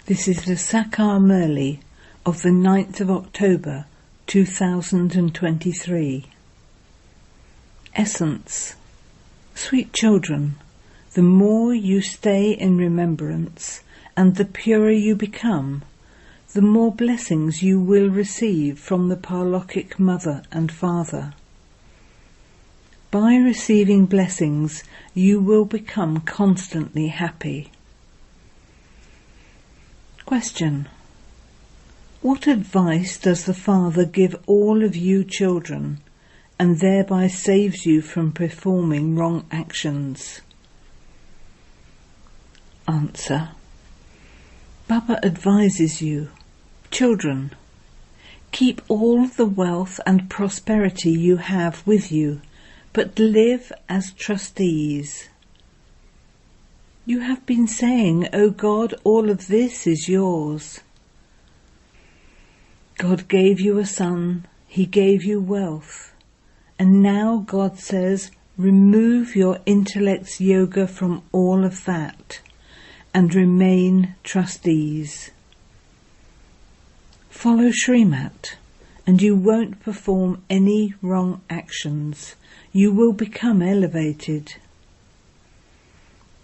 This is the Sakar Murli of the 9th of October 2023. Essence. Sweet children, the more you stay in remembrance and the purer you become, the more blessings you will receive from the Paralokic Mother and Father. By receiving blessings, you will become constantly happy. Question. What advice does the Father give all of you children, and thereby saves you from performing wrong actions? Answer. Baba advises you, children, keep all the wealth and prosperity you have with you, but live as trustees. You have been saying, "O God, all of this is yours." God gave you a son, He gave you wealth, and now God says, remove your intellect's yoga from all of that, and remain trustees. Follow Srimat, and you won't perform any wrong actions. You will become elevated.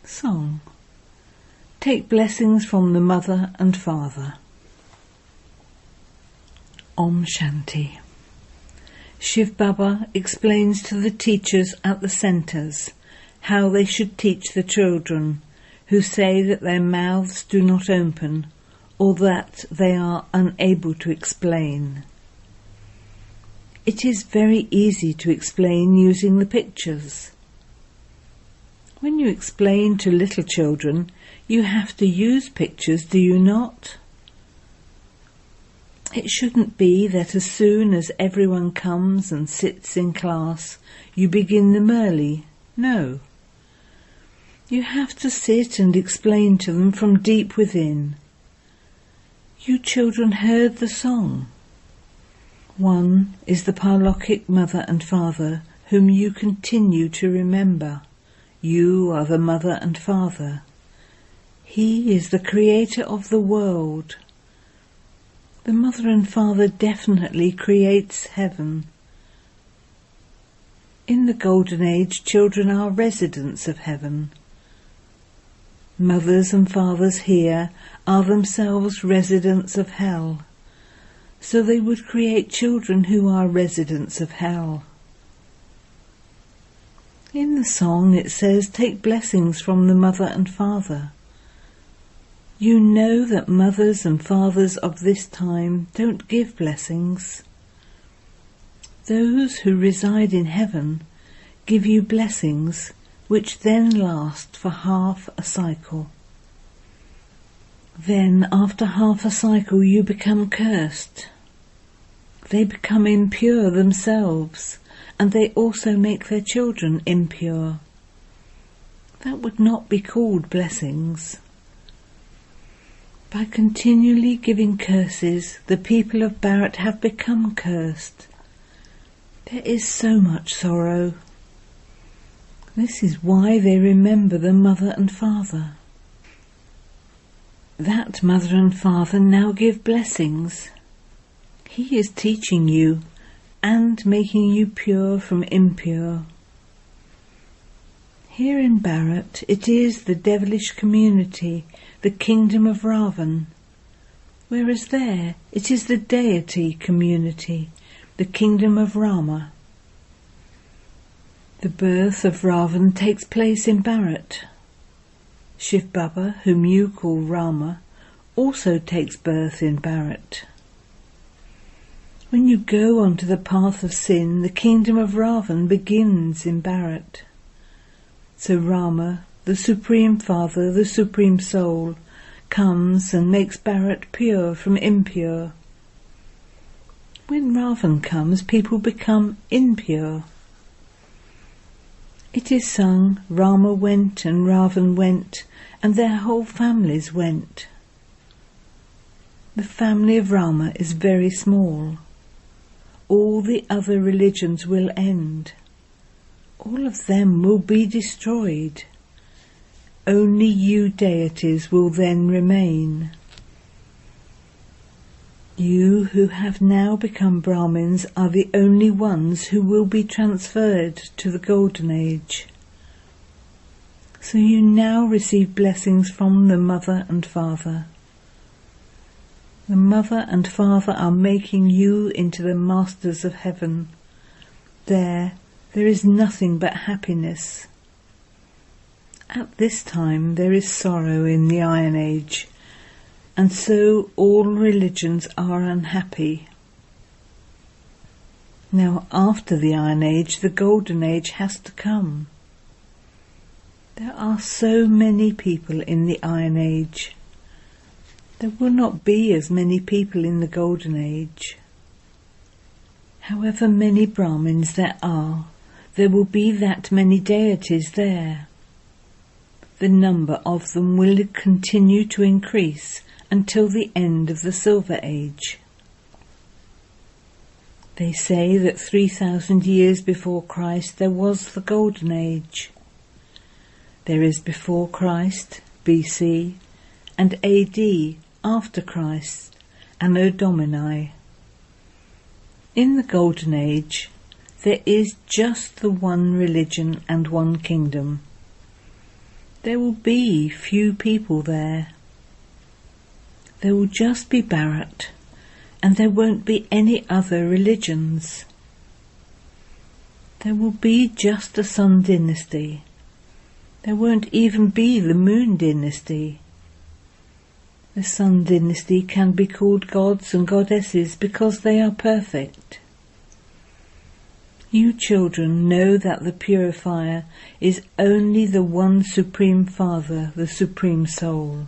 Song. Take blessings from the Mother and Father. Om Shanti. Shiv Baba explains to the teachers at the centres how they should teach the children who say that their mouths do not open or that they are unable to explain. It is very easy to explain using the pictures. When you explain to little children, you have to use pictures, do you not? It shouldn't be that as soon as everyone comes and sits in class, you begin the Murli. No. You have to sit and explain to them from deep within. You children heard the song. One is the Paralokic Mother and Father whom you continue to remember. You are the Mother and Father. He is the Creator of the world. The Mother and Father definitely creates heaven. In the Golden Age, children are residents of heaven. Mothers and fathers here are themselves residents of hell, so they would create children who are residents of hell. In the song it says, take blessings from the Mother and Father. You know that mothers and fathers of this time don't give blessings. Those who reside in heaven give you blessings which then last for half a cycle. Then, after half a cycle, you become cursed. They become impure themselves, and they also make their children impure. That would not be called blessings. By continually giving curses, the people of Bharat have become cursed. There is so much sorrow. This is why they remember the Mother and Father. That Mother and Father now give blessings. He is teaching you and making you pure from impure. Here in Bharat it is the devilish community, the kingdom of Ravan, whereas there it is the deity community, the kingdom of Rama. The birth of Ravan takes place in Bharat. Shiv Baba, whom you call Rama, also takes birth in Bharat. When you go onto the path of sin, the kingdom of Ravan begins in Bharat. So Rama, the Supreme Father, the Supreme Soul, comes and makes Bharat pure from impure. When Ravan comes, people become impure. It is sung, Rama went and Ravan went, and their whole families went. The family of Rama is very small. All the other religions will end. All of them will be destroyed. Only you deities will then remain. You who have now become Brahmins are the only ones who will be transferred to the Golden Age. So you now receive blessings from the Mother and Father. The Mother and Father are making you into the masters of heaven. There is nothing but happiness. At this time there is sorrow in the Iron Age, and so all religions are unhappy. Now after the Iron Age, the Golden Age has to come. There are so many people in the Iron Age. There will not be as many people in the Golden Age. However many Brahmins there will be that many deities there. The number of them will continue to increase until the end of the Silver Age. They say that 3,000 years before Christ there was the Golden Age. There is before Christ, BC, and AD, after Christ, Anno Domini. In the Golden Age, there is just the one religion and one kingdom. There will be few people there. There will just be Bharat, and there won't be any other religions. There will be just a Sun dynasty. There won't even be the Moon dynasty. The Sun dynasty can be called gods and goddesses because they are perfect. You children know that the purifier is only the one Supreme Father, the Supreme Soul.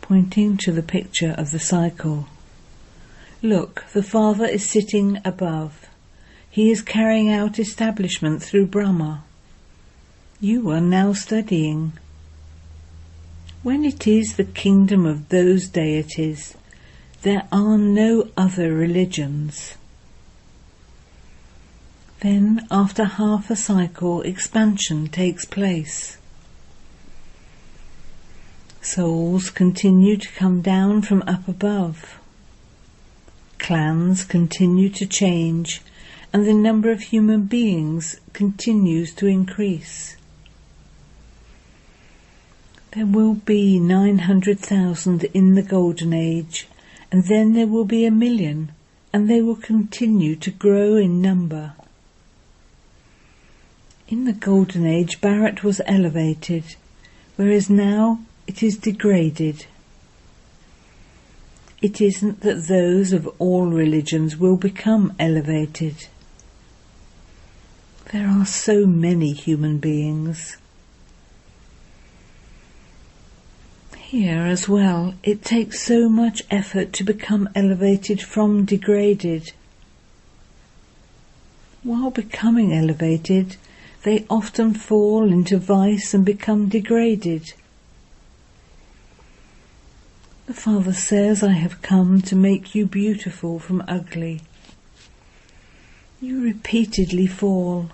Pointing to the picture of the cycle. Look, the Father is sitting above. He is carrying out establishment through Brahma. You are now studying. When it is the kingdom of those deities, there are no other religions. Then, after half a cycle, expansion takes place. Souls continue to come down from up above. Clans continue to change, and the number of human beings continues to increase. There will be 900,000 in the Golden Age, and then there will be 1 million, and they will continue to grow in number. In the Golden Age, Bharat was elevated, whereas now it is degraded. It isn't that those of all religions will become elevated. There are so many human beings. Here as well, it takes so much effort to become elevated from degraded. While becoming elevated, they often fall into vice and become degraded. The Father says, I have come to make you beautiful from ugly. You repeatedly fall.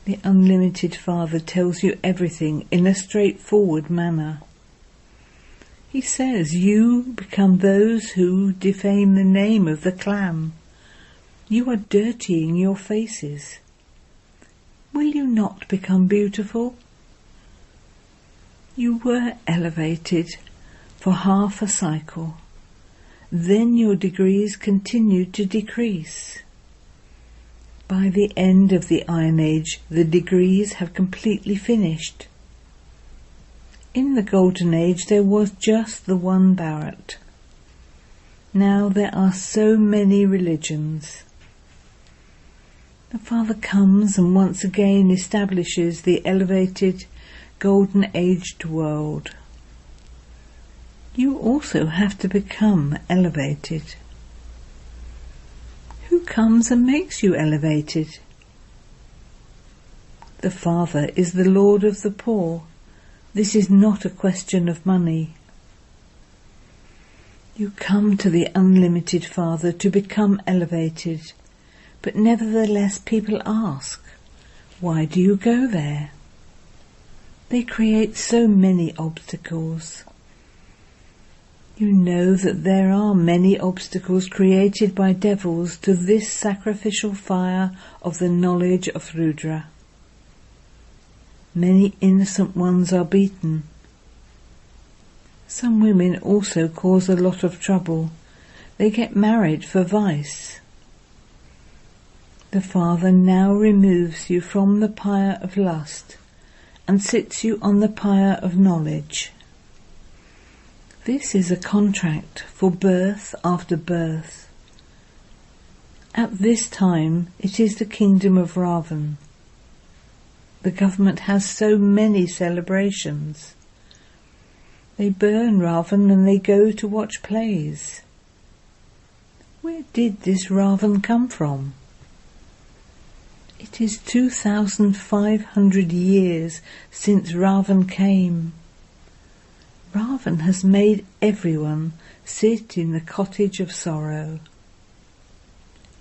The Unlimited Father tells you everything in a straightforward manner. He says you become those who defame the name of the clan. You are dirtying your faces. Will you not become beautiful? You were elevated for half a cycle. Then your degrees continued to decrease. By the end of the Iron Age, the degrees have completely finished. In the Golden Age, there was just the one Bharat. Now there are so many religions. The Father comes and once again establishes the elevated, golden-aged world. You also have to become elevated. Who comes and makes you elevated? The Father is the Lord of the poor. This is not a question of money. You come to the Unlimited Father to become elevated, but nevertheless people ask, why do you go there? They create so many obstacles. You know that there are many obstacles created by devils to this sacrificial fire of the knowledge of Rudra. Many innocent ones are beaten. Some women also cause a lot of trouble. They get married for vice. The Father now removes you from the pyre of lust and sits you on the pyre of knowledge. This is a contract for birth after birth. At this time it is the kingdom of Ravan. The government has so many celebrations. They burn Ravan and they go to watch plays. Where did this Ravan come from? It is 2,500 years since Ravan came. Ravan has made everyone sit in the cottage of sorrow.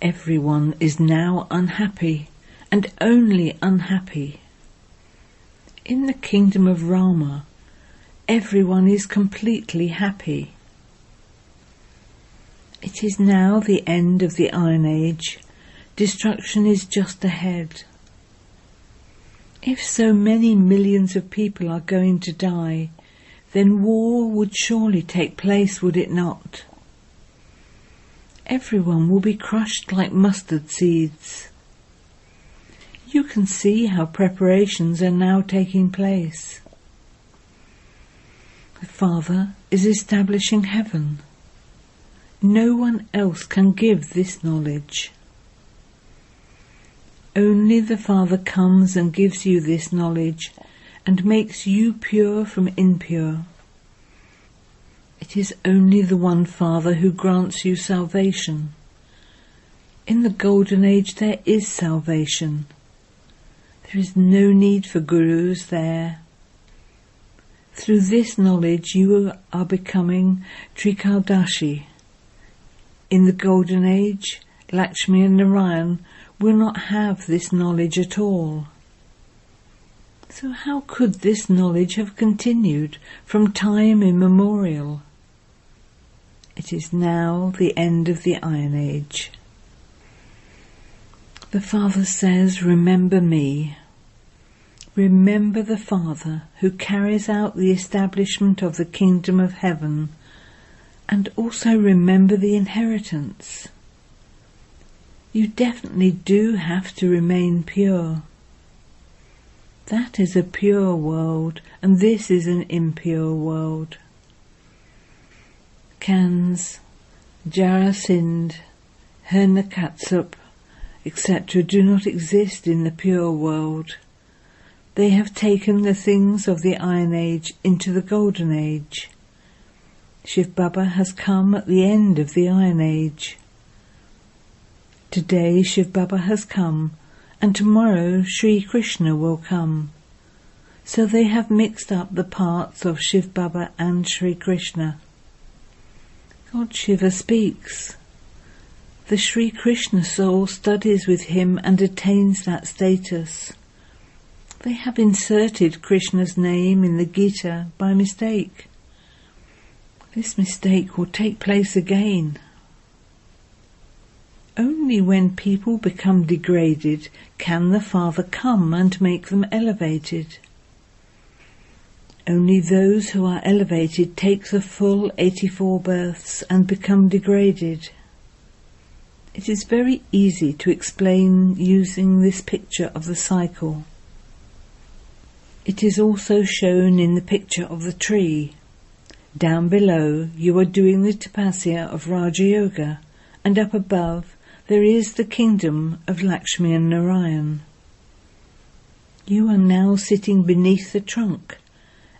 Everyone is now unhappy, and only unhappy. In the kingdom of Rama, everyone is completely happy. It is now the end of the Iron Age. Destruction is just ahead. If so many millions of people are going to die, then war would surely take place, would it not? Everyone will be crushed like mustard seeds. You can see how preparations are now taking place. The Father is establishing heaven. No one else can give this knowledge. Only the Father comes and gives you this knowledge and makes you pure from impure. It is only the one Father who grants you salvation. In the Golden Age there is salvation. There is no need for gurus there. Through this knowledge you are becoming Trikaldashi. In the Golden Age, Lakshmi and Narayan will not have this knowledge at all. So how could this knowledge have continued from time immemorial? It is now the end of the Iron Age. The Father says, remember me. Remember the Father who carries out the establishment of the kingdom of heaven, and also remember the inheritance. You definitely do have to remain pure. That is a pure world, and this is an impure world. Kans, Jarasind, Hiranyakasipu, etc. do not exist in the pure world. They have taken the things of the Iron Age into the Golden Age. Shiv Baba has come at the end of the Iron Age. Today Shiv Baba has come, and tomorrow Sri Krishna will come. So they have mixed up the parts of Shiv Baba and Sri Krishna. God Shiva speaks. The Sri Krishna soul studies with him and attains that status. They have inserted Krishna's name in the Gita by mistake. This mistake will take place again. Only when people become degraded can the Father come and make them elevated. Only those who are elevated take the full 84 births and become degraded. It is very easy to explain using this picture of the cycle. It is also shown in the picture of the tree. Down below you are doing the tapasya of Raja Yoga, and up above there is the kingdom of Lakshmi and Narayan. You are now sitting beneath the trunk,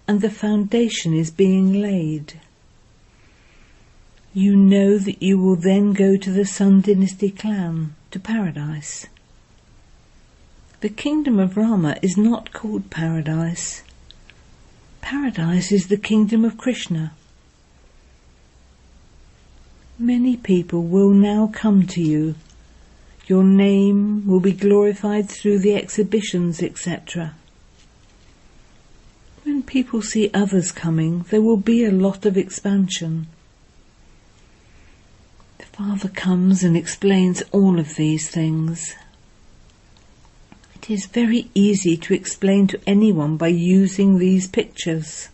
and the foundation is being laid. You know that you will then go to the Sun Dynasty clan, to paradise. The kingdom of Rama is not called paradise. Paradise is the kingdom of Krishna. Many people will now come to you. Your name will be glorified through the exhibitions, etc. people see others coming, there will be a lot of expansion. The Father comes and explains all of these things. It is very easy to explain to anyone by using these pictures.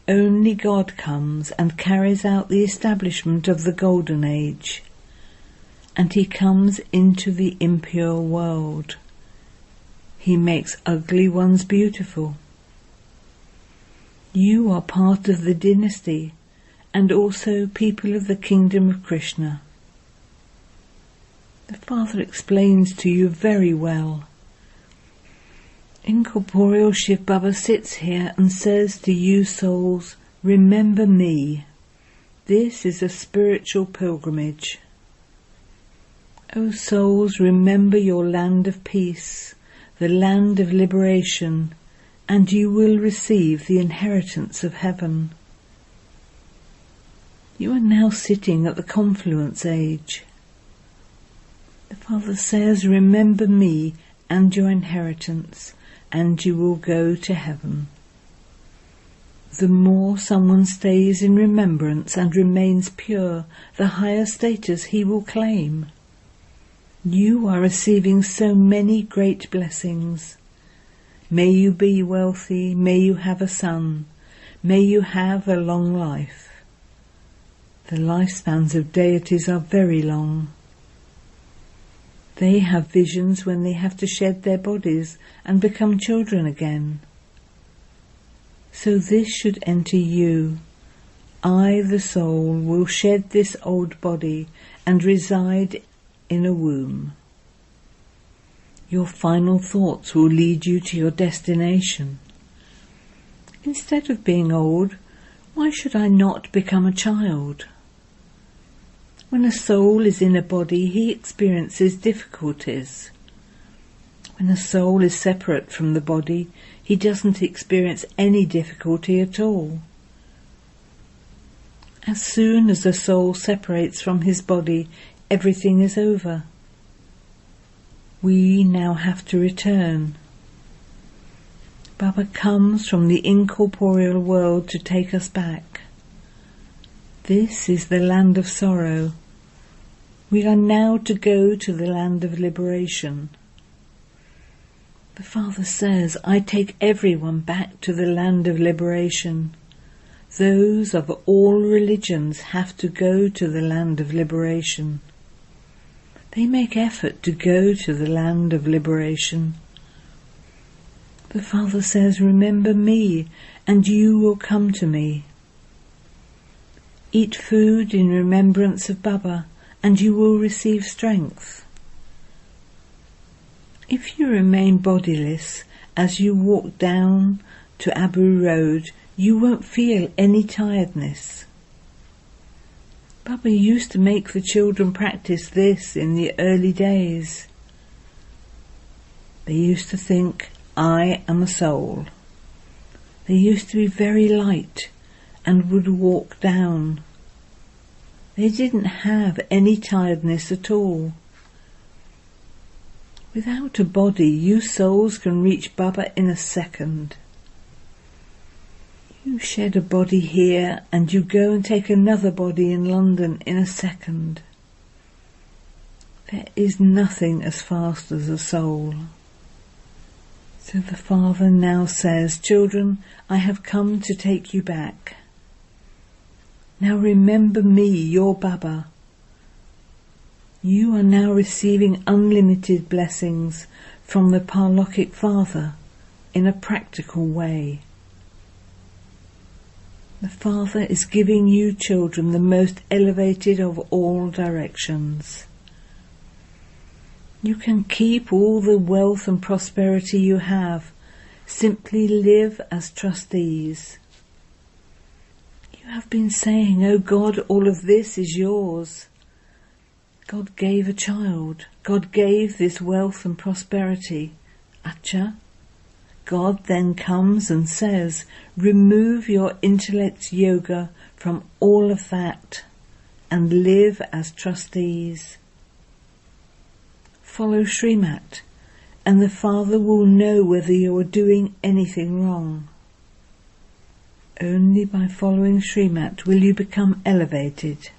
Only God comes and carries out the establishment of the Golden Age, and He comes into the impure world. He makes ugly ones beautiful. You are part of the dynasty and also people of the kingdom of Krishna. The Father explains to you very well. Incorporeal Shiv Baba sits here and says to you souls, remember me. This is a spiritual pilgrimage. O souls, remember your land of peace, the land of liberation, and you will receive the inheritance of heaven. You are now sitting at the confluence age. The Father says, remember me and your inheritance, and you will go to heaven. The more someone stays in remembrance and remains pure, the higher status he will claim. You are receiving so many great blessings. May you be wealthy, may you have a son, may you have a long life. The lifespans of deities are very long. They have visions when they have to shed their bodies and become children again. So this should enter you. I, the soul, will shed this old body and reside in a womb. Your final thoughts will lead you to your destination. Instead of being old, why should I not become a child? When a soul is in a body, he experiences difficulties. When a soul is separate from the body, he doesn't experience any difficulty at all. As soon as the soul separates from his body, everything is over. We now have to return. Baba comes from the incorporeal world to take us back. This is the land of sorrow. We are now to go to the land of liberation. The Father says, I take everyone back to the land of liberation. Those of all religions have to go to the land of liberation. They make effort to go to the land of liberation. The Father says, remember me, and you will come to me. Eat food in remembrance of Baba, and you will receive strength. If you remain bodiless as you walk down to Abu Road, you won't feel any tiredness. Baba used to make the children practice this in the early days. They used to think, I am a soul. They used to be very light and would walk down. They didn't have any tiredness at all. Without a body, you souls can reach Baba in a second. You shed a body here and you go and take another body in London in a second. There is nothing as fast as a soul. So the Father now says, children, I have come to take you back. Now remember me, your Baba. You are now receiving unlimited blessings from the Parlokic Father in a practical way. The Father is giving you children the most elevated of all directions. You can keep all the wealth and prosperity you have. Simply live as trustees. You have been saying, oh God, all of this is yours. God gave a child. God gave this wealth and prosperity. Acha. God then comes and says, remove your intellect's yoga from all of that and live as trustees. Follow Srimat and the Father will know whether you are doing anything wrong. Only by following Srimat will you become elevated.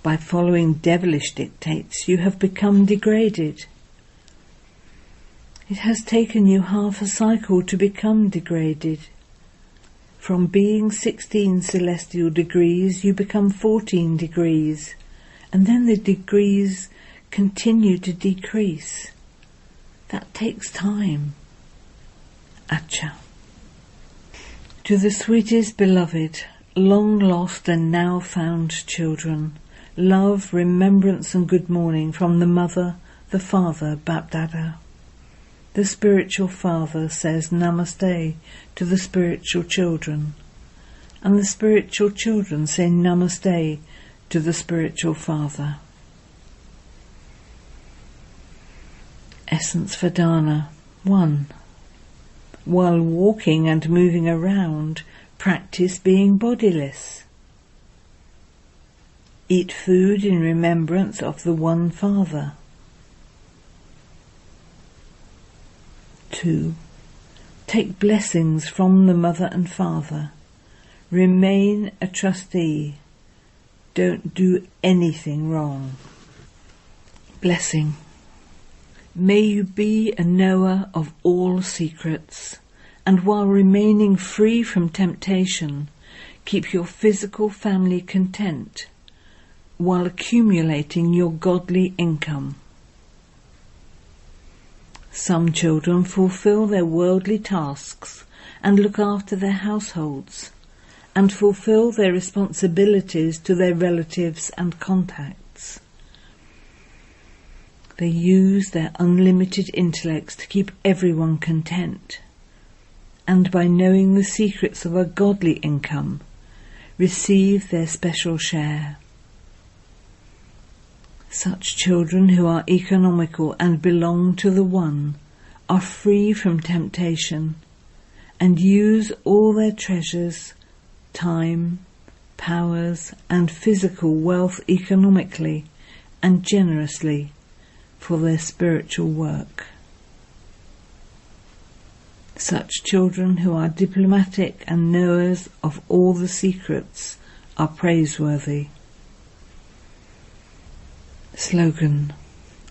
By following devilish dictates, you have become degraded. It has taken you half a cycle to become degraded. From being 16 celestial degrees, you become 14 degrees, and then the degrees continue to decrease. That takes time. Acha. To the sweetest beloved, long lost and now found children, love, remembrance and good morning from the Mother, the Father, Bapdada. The spiritual father says Namaste to the spiritual children, and the spiritual children say Namaste to the spiritual father. Essence Vedana 1. While walking and moving around, practice being bodiless. Eat food in remembrance of the one Father. 2. Take blessings from the Mother and Father. Remain a trustee. Don't do anything wrong. Blessing. May you be a knower of all secrets, and while remaining free from temptation, keep your physical family content, while accumulating your godly income. Some children fulfill their worldly tasks and look after their households, and fulfill their responsibilities to their relatives and contacts. They use their unlimited intellects to keep everyone content, and by knowing the secrets of a godly income, receive their special share. Such children who are economical and belong to the One are free from temptation and use all their treasures, time, powers and physical wealth economically and generously for their spiritual work. Such children who are diplomatic and knowers of all the secrets are praiseworthy. Slogan.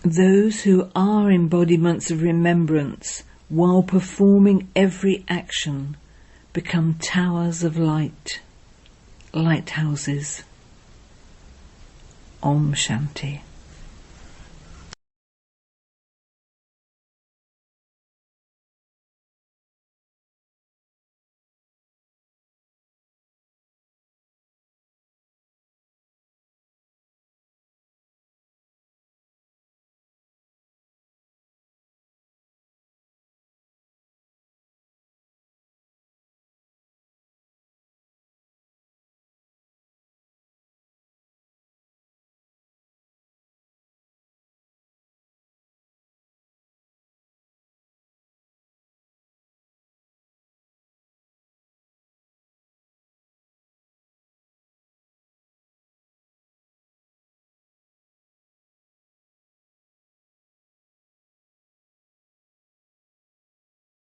Those who are embodiments of remembrance while performing every action become towers of light, lighthouses. Om Shanti.